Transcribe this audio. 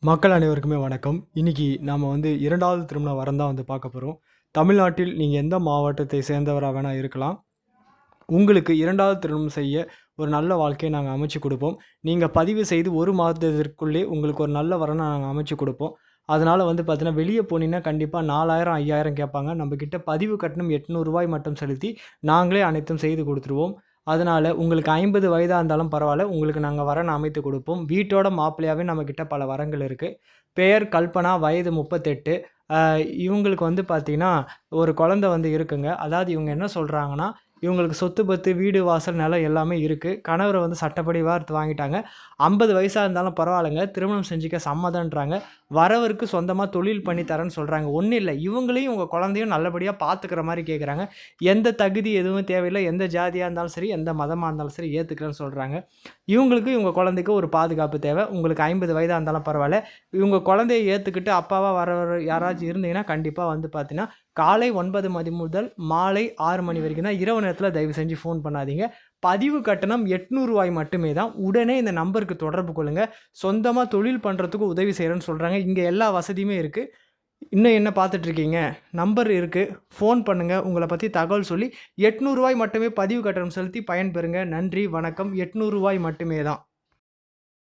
மக்கள் அனைவருக்குமே வணக்கம். இன்னைக்கு நாம இரண்டாவது திருமண வரம் தான் பார்க்க போறோம். தமிழ்நாட்டில் நீங்க எந்த மாவட்டத்தை சேர்ந்தவரா வேணா இருக்கலாம். உங்களுக்கு 2வது திருமணம் செய்ய ஒரு நல்ல வாழ்க்கையை நாங்க அமைச்சு குடுப்போம். நீங்க பதிவு செய்து 1 மாதத்திற்குள்ளே உங்களுக்கு ஒரு நல்ல வரன நாங்க அமைச்சு குடுப்போம். அதனால பார்த்தீங்கன்னா, வெளிய போனீங்கன்னா கண்டிப்பா 4000, 5000 கேட்பாங்க. நம்மகிட்ட பதிவு கட்டணம் ரூ. 800 மட்டும் செலுத்தி, நாங்களே அனைத்தும் செய்து குடுத்துருவோம். அதனால உங்களுக்கு 50 வயதா இருந்தாலும் பரவால்ல, உங்களுக்கு நாங்க வரன் அமைத்து குடுப்போம். வீட்டோட மாப்பிள்ளையாவே நம்மகிட்ட பல வரங்கள் இருக்கு. பெயர் கல்பனா, வயது 38. அ இவங்களுக்கு பார்த்தீங்கன்னா, ஒரு குழந்தை இருக்குங்க. அதாவது இவங்க என்ன சொல்றாங்கன்னா, இவங்களுக்கு சொத்து பத்து, வீடு, வாசல், நிலம் எல்லாமே இருக்கு. கணவர சட்டப்படி விவாகரத்து வாங்கிட்டாங்க. 50 வயசா இருந்தாலும் பரவாயில்லங்க. திருமணம் செஞ்சுக்க சம்மதம்ன்றாங்க. வரவருக்கு சொந்தமா தொழில் பண்ணி தரேன்னு சொல்றாங்க. ஒண்ணும் இல்ல. இவங்களையும் உங்க குழந்தையும் நல்லபடியா பார்த்துக்கிற மாரி கேட்குறாங்க. எந்த தகுதி எதுவும் தேவையில்ல. எந்த ஜாதியா இருந்தாலும் சரி, எந்த மதமா இருந்தாலும் சரி ஏத்துக்கிறேன்னு சொல்றாங்க. இவங்களுக்கு இவங்க குழந்தைக்கு ஒரு பாதுகாப்பு தேவை. உங்களுக்கு 50 வயதா இருந்தாலும் பரவால்ல. இவங்க குழந்தைய ஏத்துக்கிட்டு அப்பாவா வரவர் யாராச்சும் இருந்தீங்கன்னா, கண்டிப்பா பார்த்தீங்கன்னா, காலை 9 மணி முதல் மாலை 6 மணி வரைக்கும் தான். இரவு நேரத்தில தயவு செஞ்சு ஃபோன் பண்ணாதீங்க. பதிவு கட்டணம் ரூ. 800 மட்டுமே தான். உடனே இந்த நம்பருக்கு தொடர்பு கொள்ளுங்க. சொந்தமா தொழில் பண்றதுக்கு உதவி செய்றேன்னு சொல்றாங்க. இங்க எல்லா வசதியுமே இருக்கு. இன்னும் என்ன பார்த்துட்டு இருக்கீங்க? நம்பர் இருக்கு. ஃபோன் பண்ணுங்க. உங்கள பத்தி தகவல் சொல்லி ரூ. 800 மட்டுமே பதிவு கட்டணம் செலுத்தி பயன்பெறுங்க. நன்றி, வணக்கம். ரூ. 800 மட்டுமே தான்.